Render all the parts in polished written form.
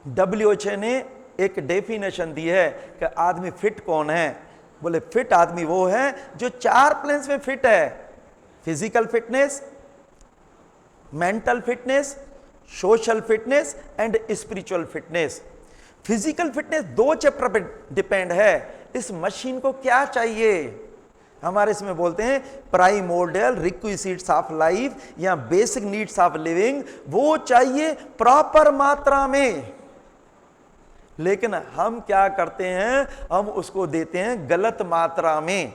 WHO ने एक definition दी है कि आदमी फिट कौन है। बोले फिट आदमी वो है जो 4 प्लेन्स में फिट है, physical fitness, mental fitness, social fitness and spiritual fitness. Physical fitness 2 chapter पे डिपेंड है। इस मशीन को क्या चाहिए, हमारे इसमें बोलते हैं प्राइमोर्डियल रिक्विजिट्स ऑफ लाइफ या बेसिक नीड्स ऑफ लिविंग, वो चाहिए प्रॉपर मात्रा में। लेकिन हम क्या करते हैं, हम उसको देते हैं गलत मात्रा में।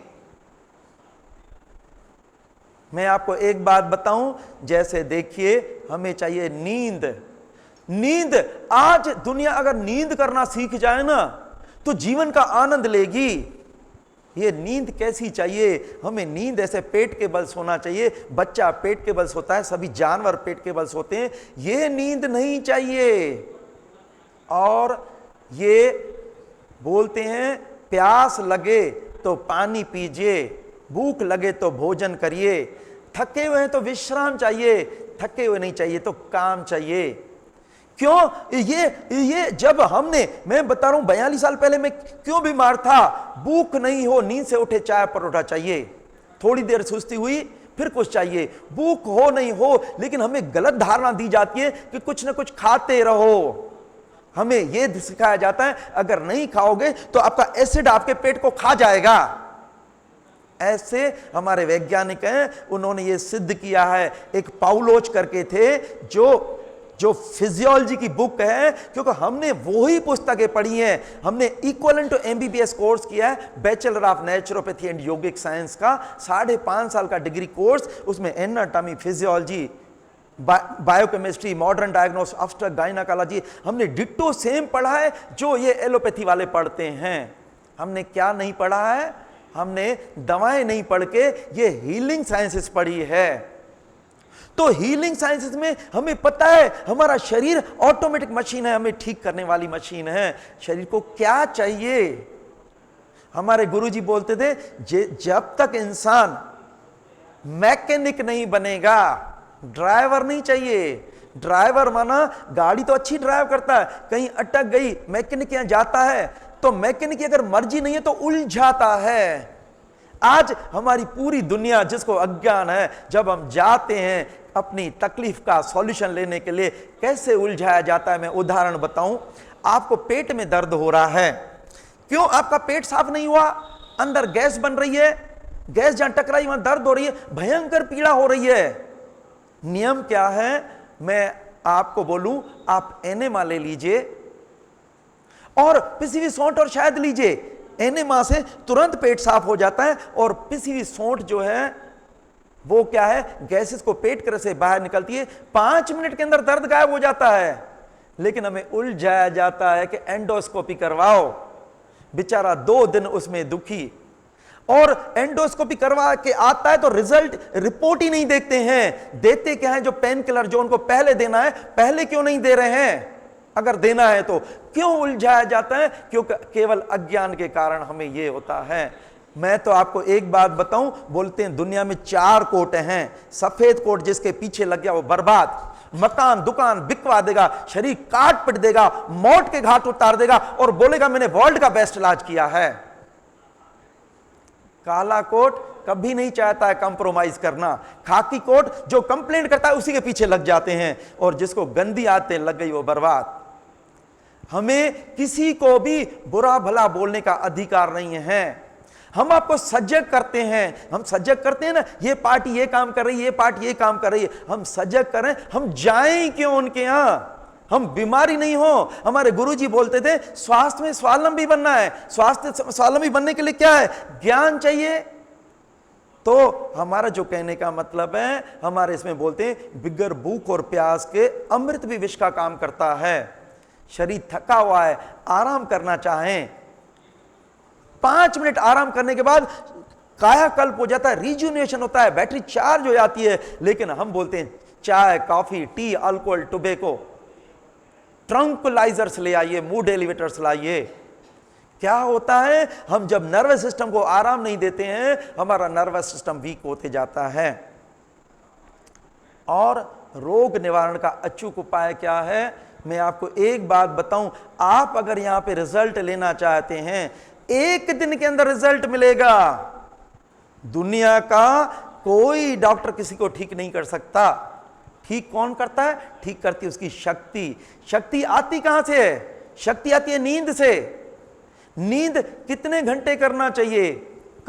मैं आपको एक बात बताऊं, जैसे देखिए हमें चाहिए नींद। नींद, आज दुनिया अगर नींद करना सीख जाए ना तो जीवन का आनंद लेगी। ये नींद कैसी चाहिए, हमें नींद ऐसे पेट के बल सोना चाहिए। बच्चा पेट के बल सोता है, सभी जानवर पेट के बल सोते हैं, ये नींद नहीं चाहिए। और ये बोलते हैं प्यास लगे तो पानी पीजिए, भूख लगे तो भोजन करिए, थके हुए हैं तो विश्राम चाहिए, थके हुए नहीं चाहिए तो काम चाहिए। क्यों? ये जब हमने, मैं बता रहा हूं 42 साल पहले मैं क्यों बीमार था, भूख नहीं हो, नींद से उठे चाय परोठा चाहिए, थोड़ी देर सुस्ती हुई फिर कुछ चाहिए, भूख हो नहीं हो, लेकिन हमें गलत धारणा दी जाती है कि कुछ ना कुछ खाते रहो। हमें यह सिखाया जाता है अगर नहीं खाओगे तो आपका एसिड आपके पेट को खा जाएगा। ऐसे हमारे वैज्ञानिक हैं, उन्होंने ये सिद्ध किया है। एक पाउलोच करके थे जो फिजियोलॉजी की बुक है, क्योंकि हमने वही पुस्तकें पढ़ी हैं, हमने इक्विवेलेंट टू MBBS कोर्स किया है, bachelor of naturopathy and yogic science का 5.5 साल का डिग्री कोर्स, उसमें anatomy, physiology, biochemistry, modern diagnose, obstetric, gynaecology, हमने डिट्टो सेम पढ़ा है जो ये एलोपैथी वाले पढ़ते हैं। हमने क्या नहीं पढ़ा है, हमने दवाएं नहीं पढ़ के ये हीलिंग साइंसेस पढ़ी है। तो हीलिंग साइंसेस में हमें पता है हमारा शरीर ऑटोमेटिक मशीन है, हमें ठीक करने वाली मशीन है। शरीर को क्या चाहिए, हमारे गुरुजी बोलते थे जब तक इंसान मैकेनिक नहीं बनेगा, ड्राइवर नहीं चाहिए। ड्राइवर माना गाड़ी तो अच्छी ड्राइव करता है, कहीं अटक गई, मैकेनिक यहां जाता है तो मैकेनिक की अगर मर्जी नहीं है तो उलझाता है। आज हमारी पूरी दुनिया जिसको अज्ञान है, जब हम जाते हैं अपनी तकलीफ का सॉल्यूशन लेने के लिए, कैसे उलझाया जाता है। मैं उदाहरण बताऊं, आपको पेट में दर्द हो रहा है, क्यों? आपका पेट साफ नहीं हुआ, अंदर गैस बन रही है, गैस जहां टकराई वहां दर्द हो रही है, भयंकर पीड़ा हो रही है। नियम क्या है, मैं आपको बोलूं, आप एनेमा ले लीजिए और पिसी हुई सौंठ और शहद लीजिए, एनेमा से तुरंत पेट साफ हो जाता है। और पिसी हुई सौंठ जो है वो क्या है, गैसेस को पेट कर से बाहर निकलती है, 5 मिनट के अंदर दर्द गायब हो जाता है। लेकिन हमें उलझाया जाता है कि एंडोस्कोपी करवाओ, बेचारा 2 दिन उसमें दुखी, और एंडोस्कोपी करवा के आता है तो रिजल्ट, रिपोर्ट ही नहीं देखते हैं। देते क्या है, जो पेन किलर जो उनको पहले देना है, पहले क्यों नहीं दे रहे हैं? अगर देना है तो क्यों उलझाया जाता है? क्योंकि केवल अज्ञान के कारण हमें यह होता है। मैं तो आपको एक बात बताऊं, बोलते हैं दुनिया में 4 कोट हैं। सफेद कोट जिसके पीछे लग गया वो बर्बाद, मकान दुकान बिकवा देगा, शरीर काट पिट देगा, मौत के घाट उतार देगा और बोलेगा मैंने वर्ल्ड का बेस्ट इलाज किया है। काला कोट कभी नहीं चाहता है कंप्रोमाइज करना, खाकी कोट जो कंप्लेंट करता है उसी के पीछे लग जाते हैं, और जिसको गंदी आदतें लग गई वो बर्बाद। हमें किसी को भी बुरा भला बोलने का अधिकार नहीं है। हम आपको सजग करते हैं, हम सजग करते हैं ना, ये पार्टी ये काम कर रही है, ये पार्टी ये काम कर रही है, हम सजग करें, हम जाएं क्यों उनके यहां? हम बीमारी नहीं हो। हमारे गुरुजी बोलते थे स्वास्थ्य में स्वावलंबी बनना है। स्वास्थ्य स्वावलंबी बनने के लिए क्या है? ज्ञान चाहिए। तो हमारा जो कहने का मतलब है, हमारे इसमें बोलते हैं बिगर भूख और प्यास के अमृत भी विष का काम करता है। शरीर थका हुआ है, आराम करना चाहें, 5 मिनट आराम करने के बाद कायाकल्प हो जाता है, रिजुनेशन होता है, बैटरी चार्ज हो जाती है। लेकिन हम बोलते हैं चाय, कॉफी, टी, अल्कोहल, टोबैको, ट्रंकुलाइजर्स ले आइए, मूड एलिवेटर्स लाइए। क्या होता है, हम जब नर्वस सिस्टम को आराम नहीं देते हैं, हमारा नर्वस सिस्टम वीक होते जाता है। और रोग निवारण का अचूक उपाय क्या है? मैं आपको एक बात बताऊं, आप अगर यहां पे रिजल्ट लेना चाहते हैं, एक दिन के अंदर रिजल्ट मिलेगा। दुनिया का कोई डॉक्टर किसी को ठीक नहीं कर सकता। ठीक कौन करता है? ठीक करती है उसकी शक्ति। शक्ति आती कहां से है? शक्ति आती है नींद से। नींद कितने घंटे करना चाहिए,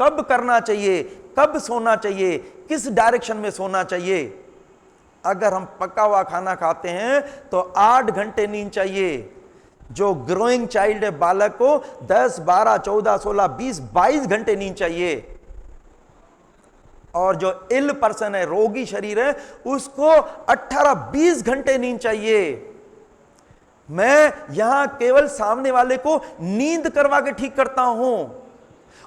कब करना चाहिए, कब सोना चाहिए, किस डायरेक्शन में सोना चाहिए? अगर हम पका हुआ खाना खाते हैं तो 8 घंटे नींद चाहिए। जो ग्रोइंग चाइल्ड है, बालक को 10, 12, 14, 16, 20, 22 घंटे नींद चाहिए। और जो इल पर्सन है, रोगी शरीर है, उसको 18, 20 घंटे नींद चाहिए। मैं यहां केवल सामने वाले को नींद करवा के ठीक करता हूं।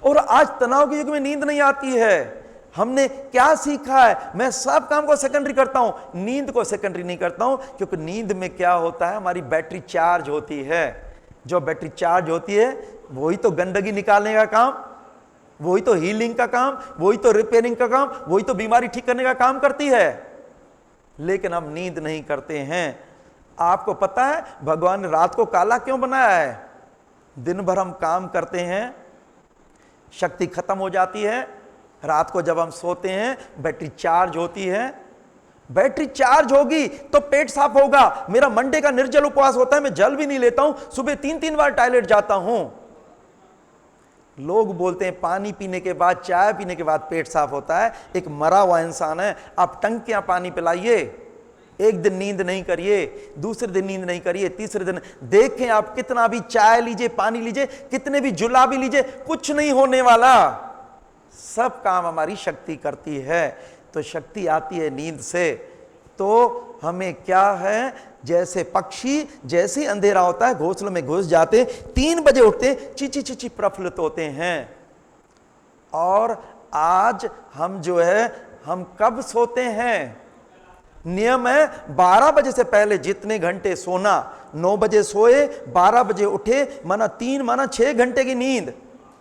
और आज तनाव के युग में नींद नहीं आती है। हमने क्या सीखा है? मैं सब काम को सेकेंडरी करता हूं, नींद को सेकेंडरी नहीं करता हूं। क्योंकि नींद में क्या होता है, हमारी बैटरी चार्ज होती है। जो बैटरी चार्ज होती है वही तो गंदगी निकालने का काम, वही तो हीलिंग का काम, वही तो रिपेयरिंग का काम, वही तो बीमारी ठीक करने का काम करती है। लेकिन हम नींद नहीं करते हैं। आपको पता है भगवान ने रात को काला क्यों बनाया है? दिन भर हम काम करते हैं, शक्ति खत्म हो जाती है। रात को जब हम सोते हैं बैटरी चार्ज होती है। बैटरी चार्ज होगी तो पेट साफ होगा। मेरा मंडे का निर्जल उपवास होता है, मैं जल भी नहीं लेता हूं, सुबह 3-3 बार टॉयलेट जाता हूं। लोग बोलते हैं पानी पीने के बाद, चाय पीने के बाद पेट साफ होता है। एक मरा हुआ इंसान है, आप टंकियां पानी पिलाइए। एक दिन नींद नहीं करिए, दूसरे दिन नींद नहीं करिए, तीसरे दिन देखें आप कितना भी चाय लीजिए, पानी लीजिए, कितने भी जुला भी लीजिए, कुछ नहीं होने वाला। सब काम हमारी शक्ति करती है। तो शक्ति आती है नींद से। तो हमें क्या है, जैसे पक्षी जैसे अंधेरा होता है घोंसलों में घुस जाते, 3 बजे उठते, चीची चीची प्रफुल्लित होते हैं। और आज हम जो है, हम कब सोते हैं? नियम है 12 बजे से पहले जितने घंटे सोना। 9 बजे सोए, 12 बजे उठे, माना 3, माना 6 घंटे की नींद।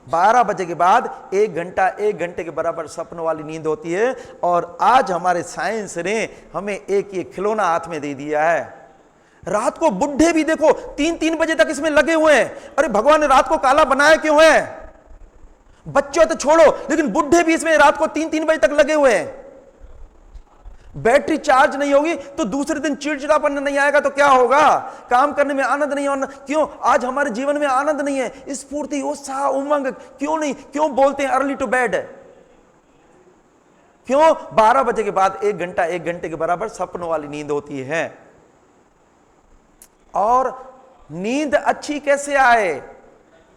12 बजे के बाद 1 घंटा, 1 घंटे के बराबर सपनों वाली नींद होती है। और आज हमारे साइंस ने हमें एक ये खिलौना हाथ में दे दिया है। रात को बुढ़े भी देखो 3-3 बजे तक इसमें लगे हुए हैं। अरे भगवान ने रात को काला बनाया क्यों है? बच्चों तो छोड़ो, लेकिन बुढ़े भी इसमें रात को 3-3 बजे तक लगे हुए हैं। बैटरी चार्ज नहीं होगी तो दूसरे दिन चिड़चिड़ापन नहीं आएगा तो क्या होगा? काम करने में आनंद नहीं होना। क्यों आज हमारे जीवन में आनंद नहीं है, स्फूर्ति, उत्साह, उमंग क्यों नहीं? क्यों बोलते हैं अर्ली टू बेड? क्यों 12 बजे के बाद 1 घंटा, 1 घंटे के बराबर सपनों वाली नींद होती है। और नींद अच्छी कैसे आए?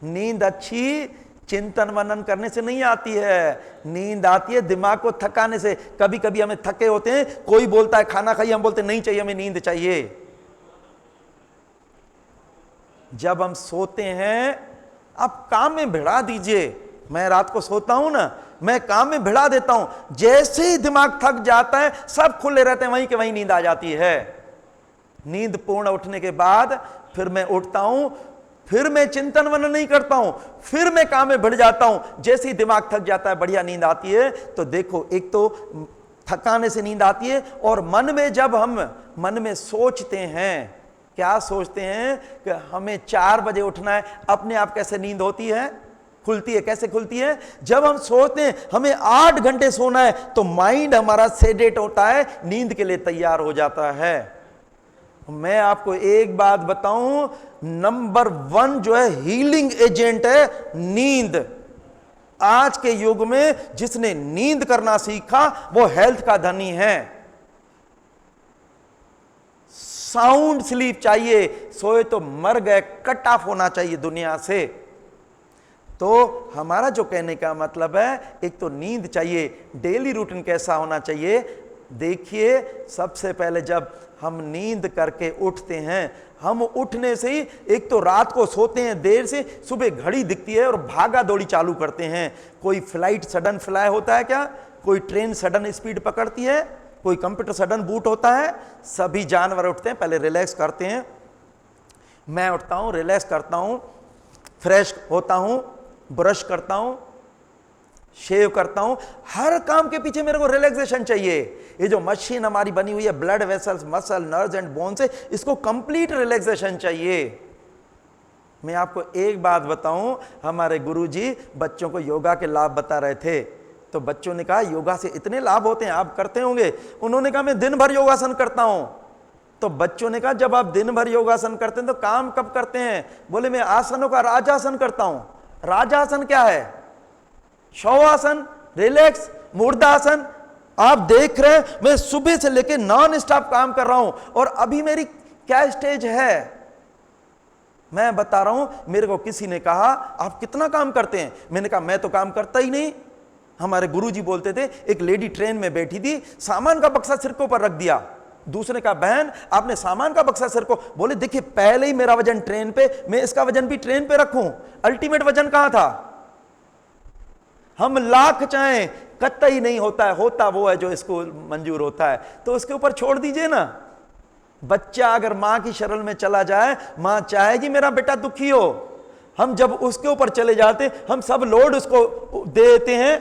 नींद अच्छी चिंतन मनन करने से नहीं आती है। नींद आती है दिमाग को थकाने से। कभी कभी हमें थके होते हैं, कोई बोलता है खाना खाइए, हम बोलते नहीं चाहिए, हमें नींद चाहिए। जब हम सोते हैं, आप काम में भिड़ा दीजिए। मैं रात को सोता हूं ना, मैं काम में भिड़ा देता हूं, जैसे ही दिमाग थक जाता है, सब खुले रहते हैं, वहीं के वहीं नींद आ जाती है। नींद पूर्ण उठने के बाद फिर मैं उठता हूं, फिर मैं चिंतन मनन नहीं करता हूं, फिर मैं काम में भिड़ जाता हूं। जैसे ही दिमाग थक जाता है, बढ़िया नींद आती है। तो देखो, एक तो थकाने से नींद आती है, और मन में जब हम मन में सोचते हैं, क्या सोचते हैं कि हमें 4 बजे उठना है, अपने आप कैसे नींद होती है, खुलती है? कैसे खुलती है? जब हम सोचते हैं हमें 8 घंटे सोना है, तो माइंड हमारा सेडेट होता है, नींद के लिए तैयार हो जाता है। मैं आपको एक बात बताऊं, नंबर 1 जो है हीलिंग एजेंट है नींद। आज के युग में जिसने नींद करना सीखा वो हेल्थ का धनी है। साउंड स्लीप चाहिए, सोए तो मर गए, कट ऑफ होना चाहिए दुनिया से। तो हमारा जो कहने का मतलब है, एक तो नींद चाहिए। डेली रूटीन कैसा होना चाहिए? देखिए, सबसे पहले जब हम नींद करके उठते हैं, हम उठने से ही एक तो रात को सोते हैं देर से, सुबह घड़ी दिखती है और भागा दौड़ी चालू करते हैं। कोई फ्लाइट सडन फ्लाई होता है क्या? कोई ट्रेन सडन स्पीड पकड़ती है? कोई कंप्यूटर सडन बूट होता है? सभी जानवर उठते हैं, पहले रिलैक्स करते हैं। मैं उठता हूं, रिलैक्स करता हूं, फ्रेश होता हूं, ब्रश करता हूं, शेव करता हूं, हर काम के पीछे मेरे को रिलैक्सेशन चाहिए। ये जो मशीन हमारी बनी हुई है, blood vessels, muscle, nerves and bones है, इसको कंप्लीट रिलैक्सेशन चाहिए। मैं आपको एक बात बताऊं, हमारे गुरुजी बच्चों को योगा के लाभ बता रहे थे, तो बच्चों ने कहा योगा से इतने लाभ होते हैं, आप करते होंगे। उन्होंने कहा मैं दिन भर योगासन करता हूं। तो बच्चों ने कहा जब आप दिन भर योगासन करते हैं तो काम कब करते हैं? बोले मैं आसनों का राजासन करता हूं। राजासन क्या है? शवासन, रिलैक्स, मुर्दासन। आप देख रहे हैं मैं सुबह से लेकर नॉन स्टॉप काम कर रहा हूं, और अभी मेरी क्या स्टेज है मैं बता रहा हूं। मेरे को किसी ने कहा आप कितना काम करते हैं? मैंने कहा मैं तो काम करता ही नहीं। हमारे गुरुजी बोलते थे, एक लेडी ट्रेन में बैठी थी, सामान का बक्सा सिर के ऊपर रख दिया। दूसरे का बहन आपने सामान का बक्सा सिर को, बोले देखिए पहले ही मेरा वजन ट्रेन पे, मैं इसका वजन भी ट्रेन पे रखूं। अल्टीमेट वजन कहां था? हम लाख चाहें कतई नहीं होता है, होता वो है जो इसको मंजूर होता है, तो उसके ऊपर छोड़ दीजिए ना। बच्चा अगर मां की शरण में चला जाए, मां चाहेगी मेरा बेटा दुखी हो। हम जब उसके ऊपर चले जाते, हम सब लोड उसको देते हैं,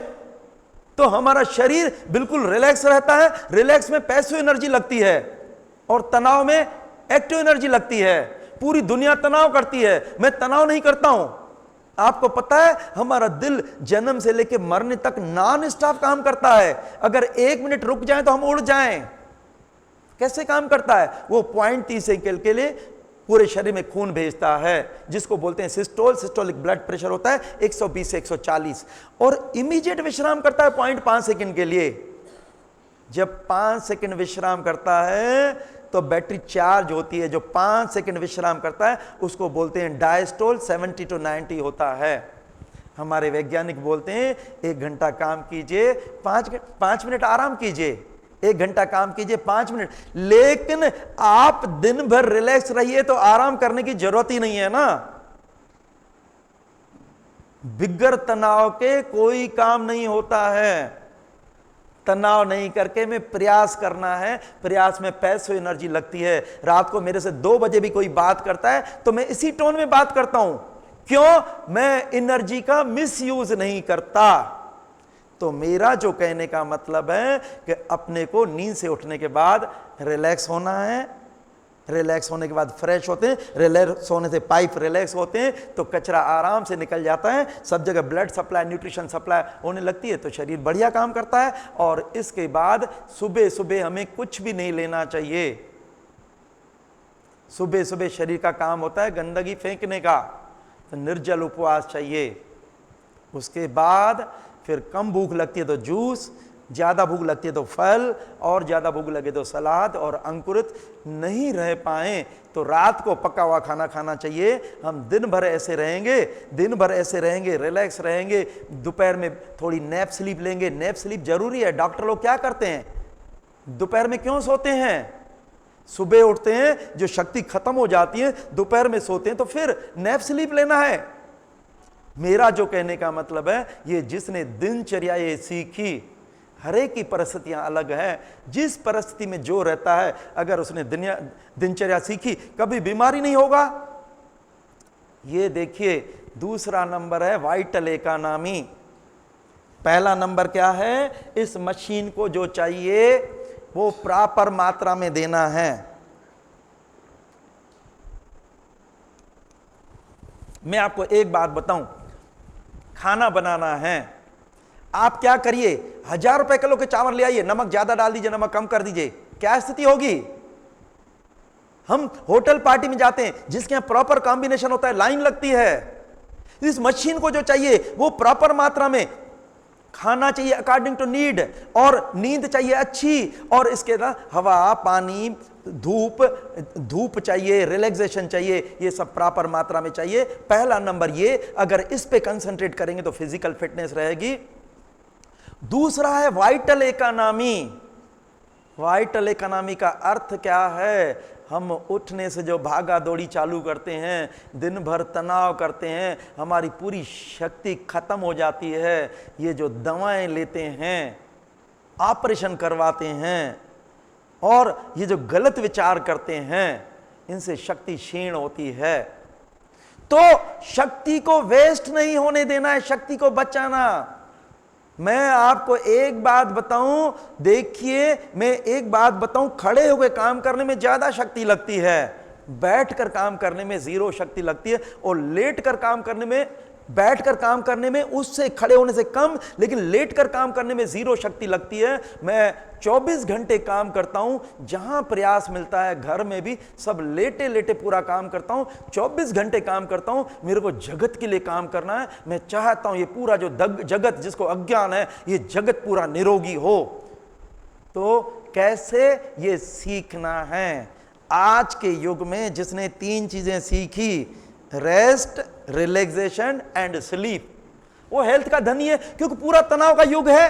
तो हमारा शरीर बिल्कुल रिलैक्स रहता है। रिलैक्स में पैसिव एनर्जी लगती है और तनाव में एक्टिव एनर्जी लगती है। पूरी दुनिया तनाव करती है, मैं तनाव नहीं करता हूं। आपको पता है हमारा दिल जन्म से लेकर मरने तक नॉन स्टॉप काम करता है। अगर 1 मिनट रुक जाए तो हम उड़ जाएं। कैसे काम करता है? वो 0.30 सेकंड के लिए पूरे शरीर में खून भेजता है, जिसको बोलते हैं सिस्टोल। सिस्टोलिक ब्लड प्रेशर होता है 120 से 140, और इमीडिएट विश्राम करता है 0.5 सेकंड के लिए। जब 5 सेकंड विश्राम करता है तो बैटरी चार्ज होती है। जो 5 सेकंड विश्राम करता है उसको बोलते हैं डायस्टोल। 70 to 90 होता है। हमारे वैज्ञानिक बोलते हैं 1 घंटा काम कीजिए, 5 मिनट आराम कीजिए। 1 घंटा काम कीजिए, 5 मिनट। लेकिन आप दिन भर रिलैक्स रहिए तो आराम करने की जरूरत ही नहीं है ना। बिगर तनाव के कोई काम नहीं होता है। तनाव नहीं करके में प्रयास करना है। प्रयास में पैसों एनर्जी लगती है। रात को मेरे से 2 बजे भी कोई बात करता है तो मैं इसी टोन में बात करता हूं। क्यों? मैं एनर्जी का मिसयूज नहीं करता। तो मेरा जो कहने का मतलब है कि अपने को नींद से उठने के बाद रिलैक्स होना है। रिलैक्स होने के बाद फ्रेश होते हैं। रिलैक्स होने से पाइप रिलैक्स होते हैं तो कचरा आराम से निकल जाता है। सब जगह ब्लड सप्लाई, न्यूट्रिशन सप्लाई होने लगती है तो शरीर बढ़िया काम करता है। और इसके बाद सुबह सुबह हमें कुछ भी नहीं लेना चाहिए। सुबह सुबह शरीर का काम होता है गंदगी फेंकने का, तो निर्जल उपवास चाहिए। उसके बाद फिर कम भूख लगती है तो जूस, ज्यादा भूख लगती है तो फल, और ज्यादा भूख लगे तो सलाद और अंकुरित। नहीं रह पाए तो रात को पका हुआ खाना खाना चाहिए। हम दिन भर ऐसे रहेंगे, दिन भर ऐसे रहेंगे, रिलैक्स रहेंगे। दोपहर में थोड़ी नैप स्लीप लेंगे। नैप स्लीप जरूरी है। डॉक्टर लोग क्या करते हैं? दोपहर में क्यों सोते हैं? सुबह उठते हैं, जो शक्ति खत्म हो जाती है, दोपहर में सोते हैं, तो फिर नैप स्लीप लेना है। मेरा जो कहने का मतलब है, ये जिसने दिनचर्या ये सीखी, हर एक की परिस्थितियां अलग है। जिस परिस्थिति में जो रहता है, अगर उसने दिनचर्या सीखी, कभी बीमारी नहीं होगा। ये देखिए दूसरा नंबर है वाइटल इकोनॉमी। पहला नंबर क्या है? इस मशीन को जो चाहिए वो प्रॉपर मात्रा में देना है। मैं आपको एक बात बताऊं, खाना बनाना है, आप क्या करिए, 1000 रुपए किलो के चावल ले आइए, नमक ज्यादा डाल दीजिए, नमक कम कर दीजिए, क्या स्थिति होगी? हम होटल पार्टी में जाते हैं, जिसके यहां प्रॉपर कॉम्बिनेशन होता है, लाइन लगती है। इस मशीन को जो चाहिए वो प्रॉपर मात्रा में खाना चाहिए, अकॉर्डिंग टू नीड, और नींद चाहिए अच्छी, और इसके ना हवा, पानी, धूप चाहिए, रिलैक्सेशन चाहिए, ये सब प्रॉपर मात्रा में चाहिए। पहला नंबर ये, अगर इस पे कंसंट्रेट करेंगे तो फिजिकल फिटनेस रहेगी। दूसरा है वाइटल इकोनॉमी। वाइटल इकोनॉमी का अर्थ क्या है? हम उठने से जो भागा दौड़ी चालू करते हैं, दिन भर तनाव करते हैं, हमारी पूरी शक्ति खत्म हो जाती है। ये जो दवाएं लेते हैं, ऑपरेशन करवाते हैं, और ये जो गलत विचार करते हैं, इनसे शक्ति क्षीण होती है। तो शक्ति को वेस्ट नहीं होने देना है, शक्ति को बचाना। मैं आपको एक बात बताऊं, देखिए मैं एक बात बताऊं, खड़े होकर काम करने में ज्यादा शक्ति लगती है, बैठकर काम करने में जीरो शक्ति लगती है, और लेटकर काम करने में, बैठकर काम करने में उससे खड़े होने से कम, लेकिन लेटकर काम करने में जीरो शक्ति लगती है। मैं 24 घंटे काम करता हूं, जहां प्रयास मिलता है घर में भी सब लेटे लेटे पूरा काम करता हूं, 24 घंटे काम करता हूं। मेरे को जगत के लिए काम करना है, मैं चाहता हूं ये पूरा जो जगत जिसको अज्ञान है, ये जगत पूरा निरोगी हो। तो कैसे ये सीखना है? आज के युग में जिसने 3 चीजें सीखी, रेस्ट, रिलैक्सेशन एंड स्लीप, वो हेल्थ का धनी है, क्योंकि पूरा तनाव का युग है।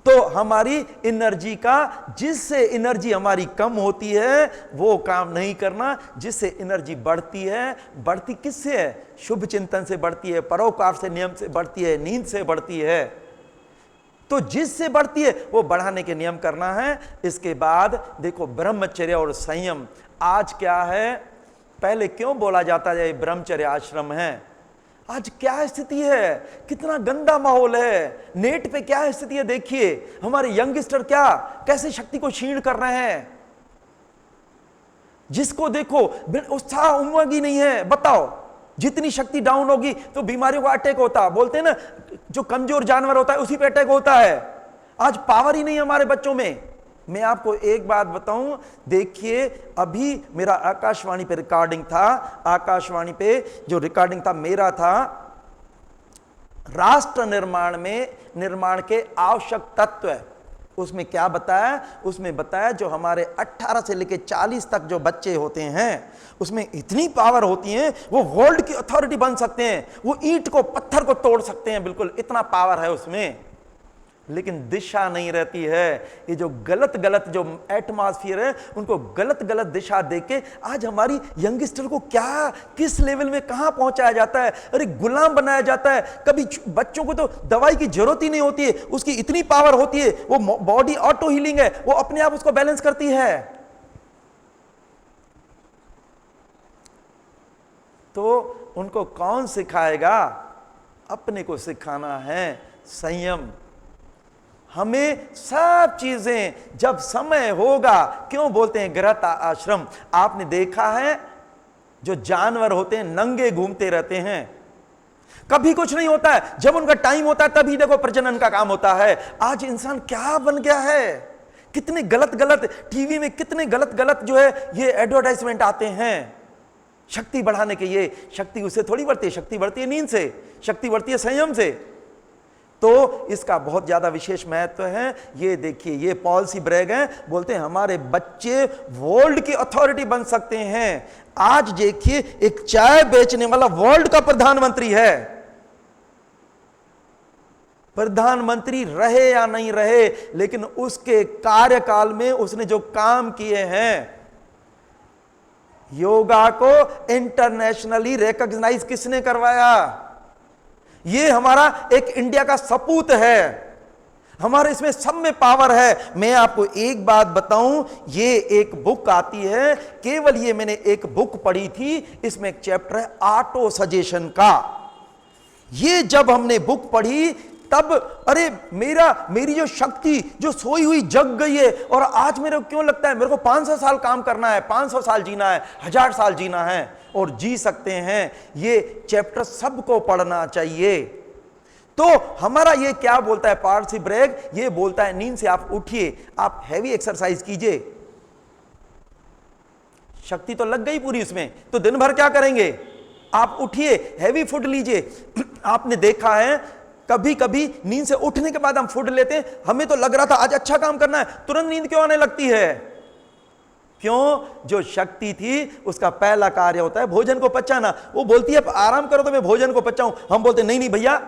तो हमारी एनर्जी का, जिससे एनर्जी हमारी कम होती है वो काम नहीं करना, जिससे एनर्जी बढ़ती है। बढ़ती किससे है? शुभ चिंतन से बढ़ती है, परोपकार से, नियम से बढ़ती है, नींद से बढ़ती है। तो जिससे बढ़ती है वो बढ़ाने के नियम करना है। इसके बाद देखो ब्रह्मचर्य और संयम। आज क्या है, पहले क्यों बोला जाता है ब्रह्मचर्य आश्रम है, आज क्या स्थिति है, कितना गंदा माहौल है। नेट पे क्या स्थिति है देखिए, हमारे यंगस्टर क्या कैसे शक्ति को क्षीण कर रहे हैं। जिसको देखो उत्साह उमंग ही नहीं है। बताओ, जितनी शक्ति डाउन होगी तो बीमारियों का अटैक होता है। बोलते हैं ना, जो कमजोर जानवर होता है उसी पे अटैक होता है। आज पावर ही नहीं हमारे बच्चों में। मैं आपको एक बात बताऊं, देखिए अभी मेरा आकाशवाणी पे रिकॉर्डिंग था, आकाशवाणी पे जो रिकॉर्डिंग था मेरा था, राष्ट्र निर्माण के आवश्यक तत्व। उसमें क्या बताया? उसमें बताया जो हमारे 18 से लेकर 40 तक जो बच्चे होते हैं, उसमें इतनी पावर होती है, वो वर्ल्ड की अथॉरिटी बन सकते हैं, वो ईंट को पत्थर को तोड़ सकते हैं, बिल्कुल इतना पावर है उसमें। लेकिन दिशा नहीं रहती है। ये जो गलत गलत जो एटमॉस्फेयर है, उनको गलत गलत दिशा देके आज हमारी यंगस्टर को क्या किस लेवल में कहां पहुंचाया जाता है। अरे गुलाम बनाया जाता है। कभी बच्चों को तो दवाई की जरूरत ही नहीं होती है, उसकी इतनी पावर होती है, वो बॉडी ऑटो हीलिंग है, वो अपने आप उसको बैलेंस करती है। तो उनको कौन सिखाएगा? अपने को सिखाना है संयम। हमें सब चीजें जब समय होगा, क्यों बोलते हैं गृहस्थ आश्रम? आपने देखा है जो जानवर होते हैं नंगे घूमते रहते हैं, कभी कुछ नहीं होता है। जब उनका टाइम होता है तभी देखो प्रजनन का काम होता है। आज इंसान क्या बन गया है, कितने गलत गलत टीवी में कितने गलत गलत जो है ये एडवर्टाइजमेंट आते हैं शक्ति बढ़ाने के। ये शक्ति उससे थोड़ी बढ़ती है, शक्ति बढ़ती है नींद से, शक्ति बढ़ती है संयम से। तो इसका बहुत ज्यादा विशेष महत्व है। ये देखिए, ये पॉल सी ब्रैग हैं, बोलते हैं हमारे बच्चे वर्ल्ड की अथॉरिटी बन सकते हैं। आज देखिए एक चाय बेचने वाला वर्ल्ड का प्रधानमंत्री है। प्रधानमंत्री रहे या नहीं रहे, लेकिन उसके कार्यकाल में उसने जो काम किए हैं, योगा को इंटरनेशनली रिकॉग्नाइज किसने करवाया? ये हमारा एक इंडिया का सपूत है। हमारे इसमें सब में पावर है। मैं आपको एक बात बताऊं, ये एक बुक आती है, केवल ये मैंने एक बुक पढ़ी थी, इसमें एक चैप्टर है ऑटो सजेशन का। ये जब हमने बुक पढ़ी तब अरे मेरी जो शक्ति जो सोई हुई जग गई है। और आज मेरे को क्यों लगता है मेरे को 500 साल काम करना है, 500 साल जीना है, 1000 साल जीना है, और जी सकते हैं। ये चैप्टर सबको पढ़ना चाहिए। तो हमारा ये क्या बोलता है पॉल सी ब्रैग? ये बोलता है नींद से आप उठिए, आप हैवी एक्सरसाइज कीजिए। शक्ति तो लग गई पूरी उसमें, तो दिन भर क्या करेंगे? आप उठिए, हैवी फूड लीजिए। आपने देखा है कभी कभी नींद से उठने के बाद हम फूड लेते हैं, हमें तो लग रहा था आज अच्छा काम करना है, तुरंत नींद क्यों आने लगती है? क्यों? जो शक्ति थी उसका पहला कार्य होता है भोजन को पचाना। वो बोलती है आराम करो तो मैं भोजन को पचाऊं। हम बोलते नहीं नहीं भैया,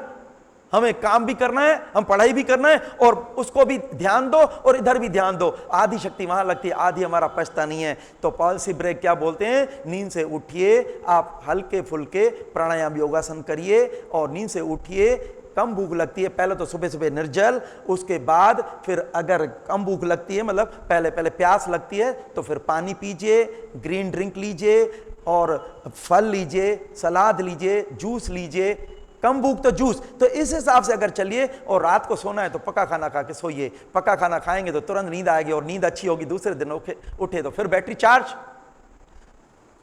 हमें काम भी करना है, हम पढ़ाई भी करना है, और उसको भी ध्यान दो और इधर भी ध्यान दो। आधी शक्ति वहां लगती है, आधी हमारा पचता नहीं है। तो पॉल सी ब्रैग क्या बोलते हैं? नींद से उठिए, आप हल्के फुल्के प्राणायाम योगासन करिए और नींद से उठिए। कम भूख लगती है, पहले तो सुबह सुबह निर्जल, उसके बाद फिर अगर कम भूख लगती है, मतलब पहले प्यास लगती है, तो फिर पानी पीजिए, ग्रीन ड्रिंक लीजिए और फल लीजिए, सलाद लीजिए, जूस लीजिए। कम भूख तो जूस। तो इस हिसाब से अगर चलिए, और रात को सोना है तो पक्का खाना खा के सोइए। पक्का खाना खाएंगे तो तुरंत नींद आएगी, और नींद अच्छी होगी, दूसरे दिन उठे तो फिर बैटरी चार्ज।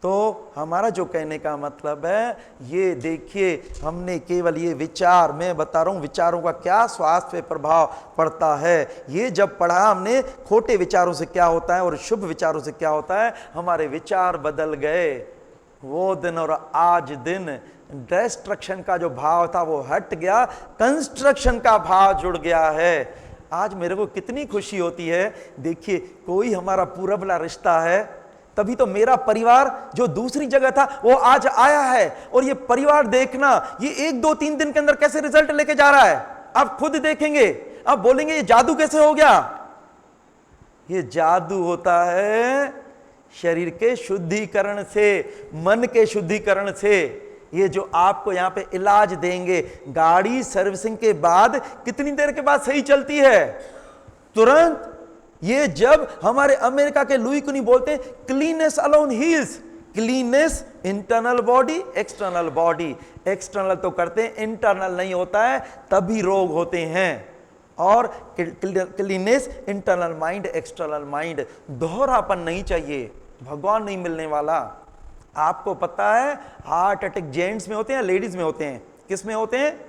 तो हमारा जो कहने का मतलब है, ये देखिए, हमने केवल ये विचार, मैं बता रहा हूं विचारों का क्या स्वास्थ्य पे प्रभाव पड़ता है, ये जब पढ़ा हमने, खोटे विचारों से क्या होता है और शुभ विचारों से क्या होता है, हमारे विचार बदल गए। वो दिन और आज दिन, डिस्ट्रक्शन का जो भाव था वो हट गया, कंस्ट्रक्शन का भाव जुड़ गया है। आज मेरे को कितनी खुशी होती है, देखिए कोई हमारा पूरा वाला रिश्ता है, तभी तो मेरा परिवार जो दूसरी जगह था वो आज आया है। और ये परिवार देखना, ये 1-2-3 दिन के अंदर कैसे रिजल्ट लेके जा रहा है, आप खुद देखेंगे। आप बोलेंगे ये जादू कैसे हो गया? ये जादू होता है शरीर के शुद्धिकरण से, मन के शुद्धिकरण से। ये जो आपको यहाँ पे इलाज देंगे, गाड़ी सर्विसिंग के बाद कितनी देर के बाद सही चलती है? तुरंत। ये जब हमारे अमेरिका के लुई कुनी बोलते हैं, cleanness alone heels. Cleanness internal body, external body. External तो करते हैं, इंटरनल नहीं होता है, तभी रोग होते हैं। और cleanness internal mind, external mind. दोहरापन नहीं चाहिए, भगवान नहीं मिलने वाला। आपको पता है हार्ट अटैक जेंट्स में होते हैं, लेडीज में होते हैं? किस में होते हैं?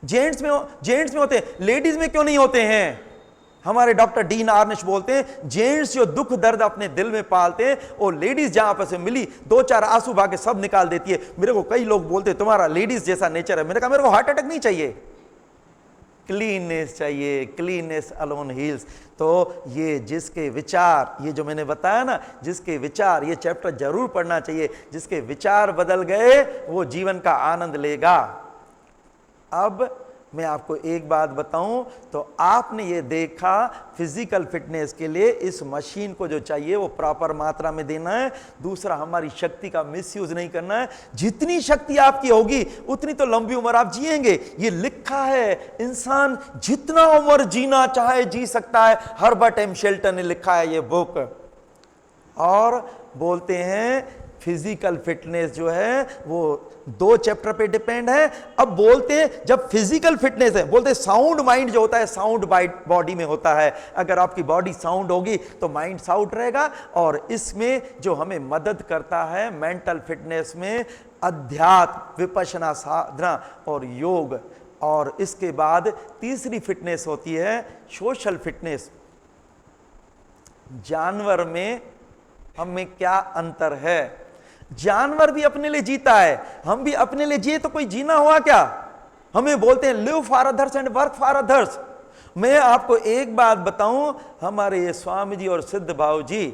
जेंट्स में होते हैं। लेडीज में क्यों नहीं होते हैं? हमारे डॉक्टर डीन आर्निश बोलते हैं, जेंट्स जो दुख दर्द अपने दिल में पालते हैं, और लेडीज जहां पर से मिली 2-4 आंसू भागे सब निकाल देती है। मेरे को कई लोग बोलते हैं तुम्हारा लेडीज जैसा नेचर है। मैंने कहा मेरे को हार्ट अटैक नहीं चाहिए, क्लीननेस चाहिए। Cleanness alone heals. तो ये जिसके विचार, ये जो मैंने बताया ना, जिसके विचार, ये चैप्टर जरूर पढ़ना चाहिए। जिसके विचार बदल गए वो जीवन का आनंद लेगा। अब मैं आपको एक बात बताऊं, तो आपने ये देखा, फिजिकल फिटनेस के लिए इस मशीन को जो चाहिए वो प्रॉपर मात्रा में देना है। दूसरा, हमारी शक्ति का मिसयूज नहीं करना है। जितनी शक्ति आपकी होगी उतनी तो लंबी उम्र आप जिएंगे। ये लिखा है, इंसान जितना उम्र जीना चाहे जी सकता है। हर्बर्ट एम शेल्टन ने लिखा है ये बुक। और बोलते हैं फिजिकल फिटनेस जो है वो 2 चैप्टर पे डिपेंड है। अब बोलते हैं जब फिजिकल फिटनेस है, बोलते हैं साउंड माइंड जो होता है साउंड बॉडी में होता है। अगर आपकी बॉडी साउंड होगी तो माइंड साउंड रहेगा। और इसमें जो हमें मदद करता है मेंटल फिटनेस में, अध्यात्म, विपश्यना साधना और योग। और इसके बाद तीसरी फिटनेस होती है सोशल फिटनेस। जानवर में हम में क्या अंतर है? जानवर भी अपने लिए जीता है, हम भी अपने लिए जिए तो कोई जीना हुआ क्या? हमें बोलते हैं live for others and work for others. मैं आपको एक बात बताऊं, हमारे ये स्वामी जी और सिद्ध भाव जी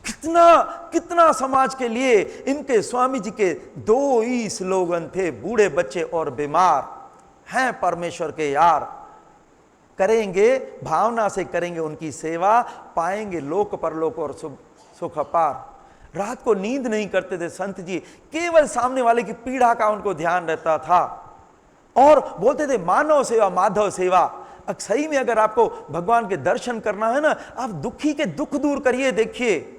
कितना समाज के लिए, इनके स्वामी जी के 2 ही स्लोगन थे, बूढ़े बच्चे और बीमार हैं परमेश्वर के यार। करेंगे भावना से, करेंगे उनकी सेवा, पाएंगे लोक परलोक और सुख अपार। रात को नींद नहीं करते थे संत जी, केवल सामने वाले की पीड़ा का उनको ध्यान रहता था। और बोलते थे मानव सेवा माधव सेवा। सही में अगर आपको भगवान के दर्शन करना है ना, आप दुखी के दुख दूर करिए। देखिए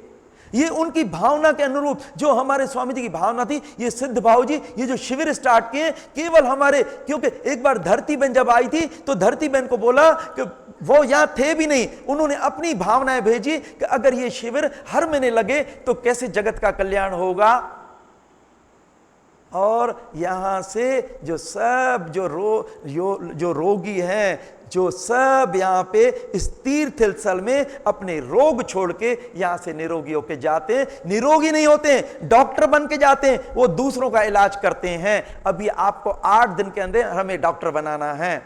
ये उनकी भावना के अनुरूप जो हमारे स्वामी जी की भावना थी। ये सिद्ध भाव जी ये जो शिविर स्टार्ट किए, केवल हमारे, क्योंकि एक बार धरती बहन जब आई थी तो धरती बहन को बोला कि वो यहां थे भी नहीं, उन्होंने अपनी भावनाएं भेजी कि अगर ये शिविर हर महीने लगे तो कैसे जगत का कल्याण होगा। और यहां से जो सब जो रोगी हैं, जो सब यहाँ पे इस तीर्थ स्थल में अपने रोग छोड़ के यहां से निरोगी होके जाते हैं। निरोगी नहीं होते हैं, डॉक्टर बन के जाते हैं, वो दूसरों का इलाज करते हैं। अभी आपको 8 दिन के अंदर हमें डॉक्टर बनाना है।